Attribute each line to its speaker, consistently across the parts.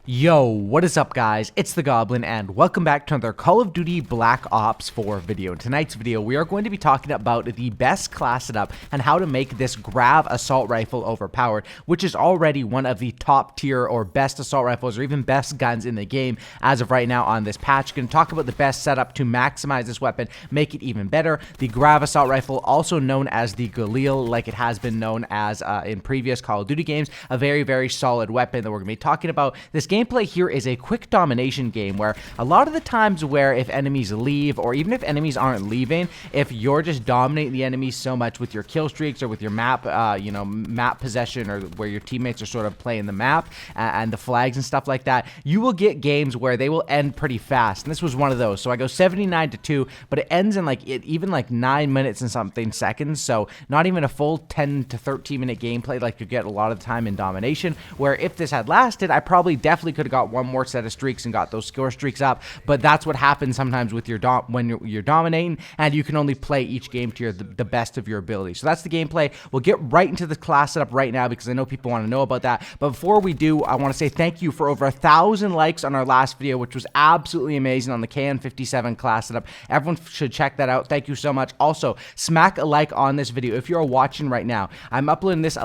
Speaker 1: Yo, what is up guys? It's the Goblin and welcome back to another Call of Duty Black Ops 4 video. In tonight's video, we are going to be talking about the best class setup and how to make this GRAV assault rifle overpowered, which is already one of the top tier or best assault rifles or even best guns in the game as of right now on this patch. We're going to talk about the best setup to maximize this weapon, make it even better. The GRAV assault rifle, also known as the Galil, like it has been known as in previous Call of Duty games, a very, very solid weapon that we're going to be talking about. This gameplay here is a quick domination game where a lot of the times where if enemies leave or even if enemies aren't leaving, if you're just dominating the enemies so much with your kill streaks or with your map, map possession, or where your teammates are sort of playing the map and the flags and stuff like that, you will get games where they will end pretty fast. And this was one of those. So I go 79-2, but it ends in even 9 minutes and something seconds. So not even a full 10 to 13 minute gameplay like you get a lot of the time in domination, where if this had lasted, I probably definitely could have got one more set of streaks and got those score streaks up. But that's what happens sometimes with your when you're dominating, and you can only play each game to the best of your ability. So that's the gameplay. We'll get right into the class setup right now because I know people want to know about that. But before we do, I want to say thank you for over 1,000 likes on our last video, which was absolutely amazing on the KN57 class setup. Everyone should check that out. Thank you so much. Also, smack a like on this video if you're watching right now. I'm uploading this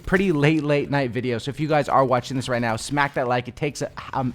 Speaker 1: pretty late night video. So if you guys are watching this right now, smack that like. It takes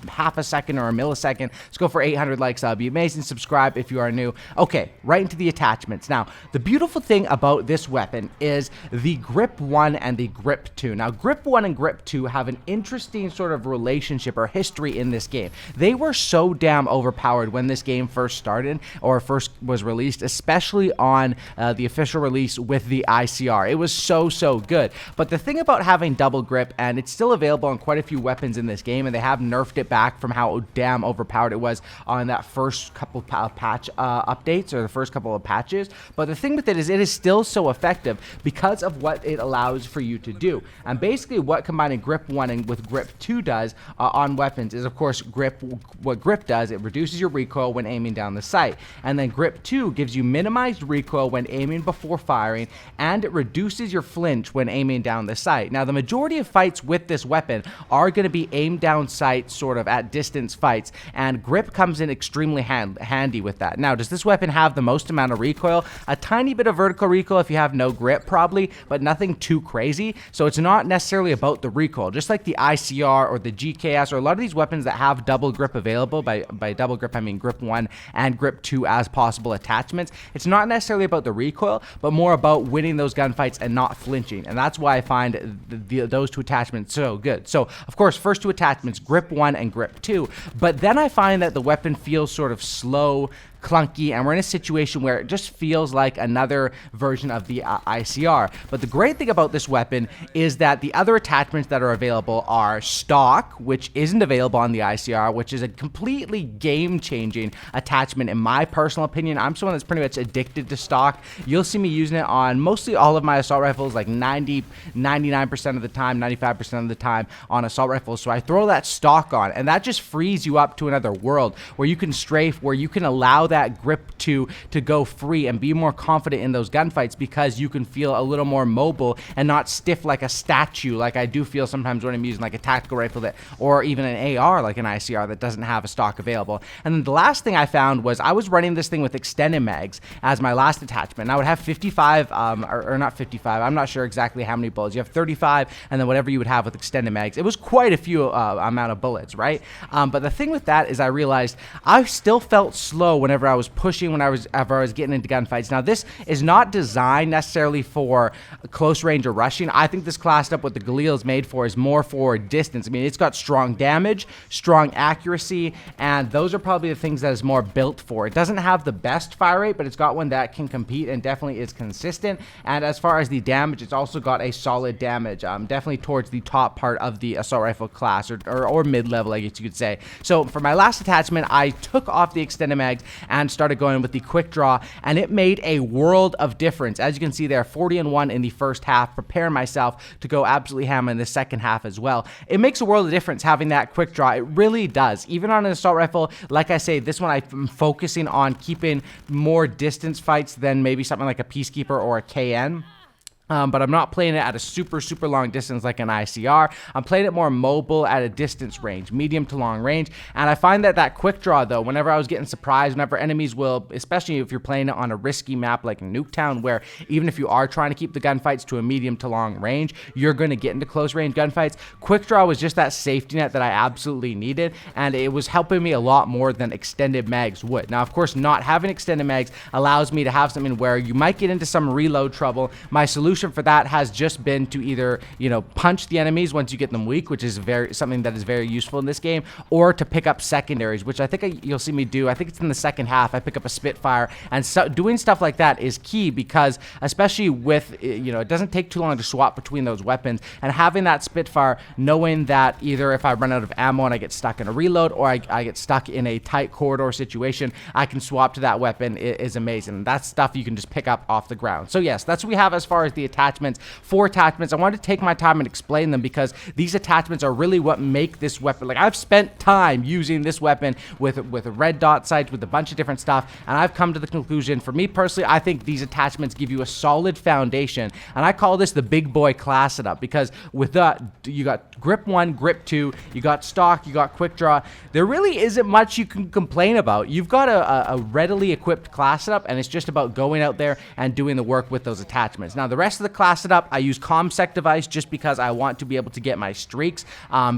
Speaker 1: half a second or a millisecond. Let's go for 800 likes. That'll be amazing. Subscribe if you are new. Okay, right into the attachments. Now, the beautiful thing about this weapon is the Grip 1 and the Grip 2. Now, Grip 1 and Grip 2 have an interesting sort of relationship or history in this game. They were so damn overpowered when this game first started or first was released, especially on the official release with the ICR. It was so good. But the thing about having double grip, and it's still available on quite a few weapons in this game, and they have nerfed it back from how damn overpowered it was on that first couple patch updates or the first couple of patches. But the thing with it is still so effective because of what it allows for you to do. And basically what combining Grip 1 and with Grip 2 does on weapons is, of course, what Grip does, it reduces your recoil when aiming down the sight. And then Grip 2 gives you minimized recoil when aiming before firing, and it reduces your flinch when aiming down the sight. Now, the majority of fights with this weapon are going to be aimed down sight, sort of at distance fights, and Grip comes in extremely handy with that. Now, does this weapon have the most amount of recoil? A tiny bit of vertical recoil if you have no grip, probably, but nothing too crazy. So it's not necessarily about the recoil. Just like the ICR or the GKS or a lot of these weapons that have double grip available, by double grip I mean Grip 1 and Grip 2 as possible attachments, it's not necessarily about the recoil, but more about winning those gunfights and not flinching. And that's why I find those two attachments so good. So, of course, first two attachments, Grip 1 and Grip 2, but then I find that the weapon feels sort of slow, clunky, and we're in a situation where it just feels like another version of the ICR. But the great thing about this weapon is that the other attachments that are available are stock, which isn't available on the ICR, which is a completely game-changing attachment in my personal opinion. I'm someone that's pretty much addicted to stock. You'll see me using it on mostly all of my assault rifles, like 99% of the time, 95% of the time on assault rifles. So I throw that stock on, and that just frees you up to another world where you can strafe, where you can allow that Grip 2 to go free and be more confident in those gunfights because you can feel a little more mobile and not stiff like a statue, like I do feel sometimes when I'm using like a tactical rifle or even an AR like an ICR that doesn't have a stock available. And then the last thing I found was I was running this thing with extended mags as my last attachment. And I would have 55 or not 55, I'm not sure exactly how many bullets. You have 35 and then whatever you would have with extended mags. It was quite a few amount of bullets, right? But the thing with that is I realized I still felt slow whenever I was pushing, whenever I was getting into gunfights. Now, this is not designed necessarily for close range or rushing. I think this class up what the Galil is made for is more for distance. I mean, it's got strong damage, strong accuracy, and those are probably the things that is more built for. It doesn't have the best fire rate, but it's got one that can compete and definitely is consistent. And as far as the damage, it's also got a solid damage, definitely towards the top part of the assault rifle class or mid-level, I guess you could say. So for my last attachment, I took off the extended mags and started going with the quick draw, and it made a world of difference. As you can see there, 40-1 in the first half, preparing myself to go absolutely ham in the second half as well. It makes a world of difference having that quick draw. It really does. Even on an assault rifle, like I say, this one I'm focusing on keeping more distance fights than maybe something like a Peacekeeper or a KN. But I'm not playing it at a super long distance like an ICR. I'm playing it more mobile at a distance range, medium to long range. And I find that quick draw, though, whenever I was getting surprised, whenever enemies will, especially if you're playing it on a risky map like Nuketown, where even if you are trying to keep the gunfights to a medium to long range, you're going to get into close range gunfights. Quick draw was just that safety net that I absolutely needed, and it was helping me a lot more than extended mags would. Now, of course, not having extended mags allows me to have something where you might get into some reload trouble. My solution for that has just been to either, punch the enemies once you get them weak, which is something that is very useful in this game, or to pick up secondaries, which I think you'll see me do. I think it's in the second half. I pick up a Spitfire, and so doing stuff like that is key because, especially with, it doesn't take too long to swap between those weapons, and having that Spitfire, knowing that either if I run out of ammo and I get stuck in a reload, or I get stuck in a tight corridor situation, I can swap to that weapon is amazing. That's stuff you can just pick up off the ground. So yes, that's what we have as far as the attachments. 4 attachments. I wanted to take my time and explain them because these attachments are really what make this weapon. Like, I've spent time using this weapon with red dot sights, with a bunch of different stuff, and I've come to the conclusion, for me personally, I think these attachments give you a solid foundation, and I call this the big boy class setup because with that, you got grip 1, grip 2, you got stock, you got quick draw. There really isn't much you can complain about. You've got a readily equipped class setup, and it's just about going out there and doing the work with those attachments. Now, the rest of the class setup, I use ComSec device just because I want to be able to get my streaks,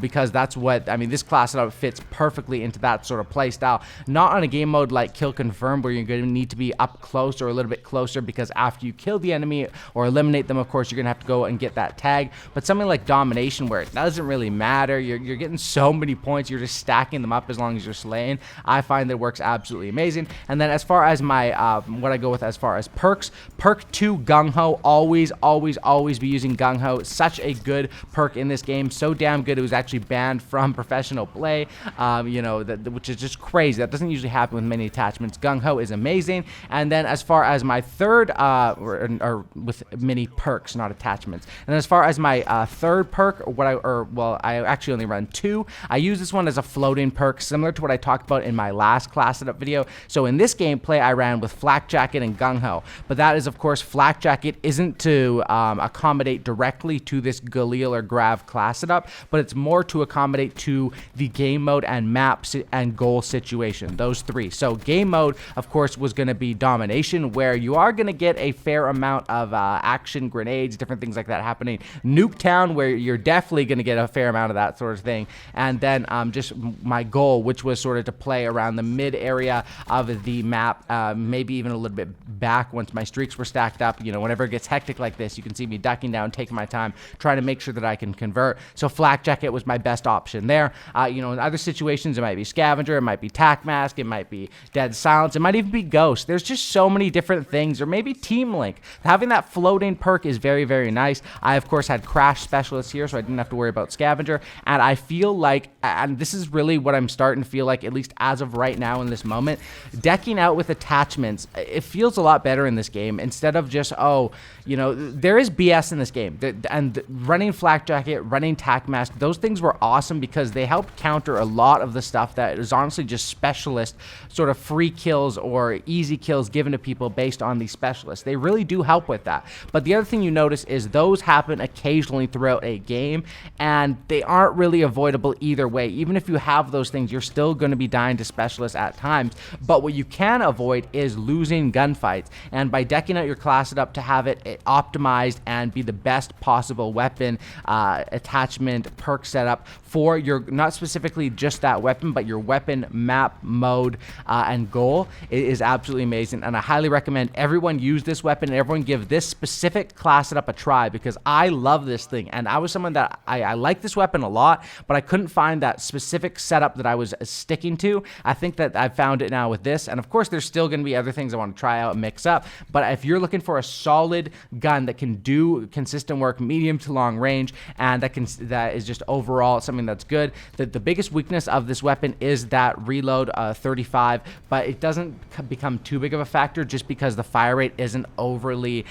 Speaker 1: because that's what, this class setup fits perfectly into that sort of play style. Not on a game mode like Kill Confirm, where you're going to need to be up close or a little bit closer, because after you kill the enemy or eliminate them, of course, you're going to have to go and get that tag. But something like Domination, where it doesn't really matter, you're getting so many points, you're just stacking them up as long as you're slaying. I find that it works absolutely amazing. And then as far as my, what I go with as far as perks, perk 2, Gung Ho, always be using Gung Ho. Such a good perk in this game, so damn good it was actually banned from professional play, which is just crazy. That doesn't usually happen with many attachments. Gung Ho is amazing. And then as far as my third, or with many perks, not attachments. And as far as my third perk, I actually only run 2. I use this one as a floating perk, similar to what I talked about in my last class setup video. So in this gameplay, I ran with Flak Jacket and Gung Ho, but that is, of course, Flak Jacket isn't to accommodate directly to this Galil or Grav class setup, but it's more to accommodate to the game mode and map and goal situation, those 3. So game mode, of course, was going to be Domination, where you are going to get a fair amount of action, grenades, different things like that happening. Nuketown, where you're definitely going to get a fair amount of that sort of thing. And then just my goal, which was sort of to play around the mid area of the map, maybe even a little bit back once my streaks were stacked up. Whenever it gets hectic like this, you can see me ducking down, taking my time, trying to make sure that I can convert. So Flak Jacket was my best option there. In other situations, it might be Scavenger, it might be Tac Mask, it might be Dead Silence, it might even be Ghost. There's just so many different things, or maybe Team Link. Having that floating perk is very, very nice. I, of course, had Crash Specialist here, so I didn't have to worry about Scavenger, and I feel like, and this is really what I'm starting to feel like, at least as of right now in this moment, decking out with attachments, it feels a lot better in this game, instead of just, there is BS in this game, and running Flak Jacket, running Tac Mask, those things were awesome because they helped counter a lot of the stuff that is honestly just specialist sort of free kills or easy kills given to people based on these specialists. They really do help with that. But the other thing you notice is those happen occasionally throughout a game, and they aren't really avoidable either way. Even if you have those things, you're still going to be dying to specialists at times. But what you can avoid is losing gunfights, and by decking out your class setup to have it optimized and be the best possible weapon, attachment, perk setup for your, not specifically just that weapon, but your weapon, map, mode, and goal, it is absolutely amazing. And I highly recommend everyone use this weapon and everyone give this specific class setup a try, because I love this thing. And I was someone that I like this weapon a lot, but I couldn't find that specific setup that I was sticking to. I think that I found it now with this. And of course, there's still going to be other things I want to try out and mix up. But if you're looking for a solid gun that can do consistent work, medium to long range, and that is just overall something that's good, the biggest weakness of this weapon is that reload 35, but it doesn't become too big of a factor just because the fire rate isn't overly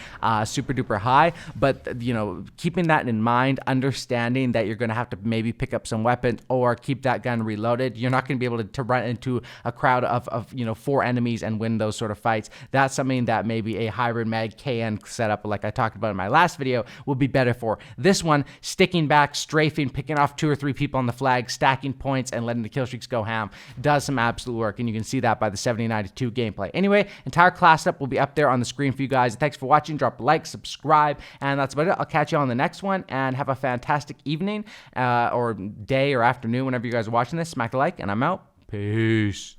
Speaker 1: super duper high. But keeping that in mind, understanding that you're going to have to maybe pick up some weapons or keep that gun reloaded, you're not going to be able to run into a crowd of 4 enemies and win those sort of fights. That's something that maybe a hybrid mag KN setup like I talked about in my last video, will be better for. This one, sticking back, strafing, picking off 2 or 3 people on the flag, stacking points, and letting the kill streaks go ham, does some absolute work, and you can see that by the 7092 gameplay. Anyway, entire class setup will be up there on the screen for you guys. Thanks for watching. Drop a like, subscribe, and that's about it. I'll catch you on the next one, and have a fantastic evening, or day or afternoon, whenever you guys are watching this. Smack the like, and I'm out. Peace.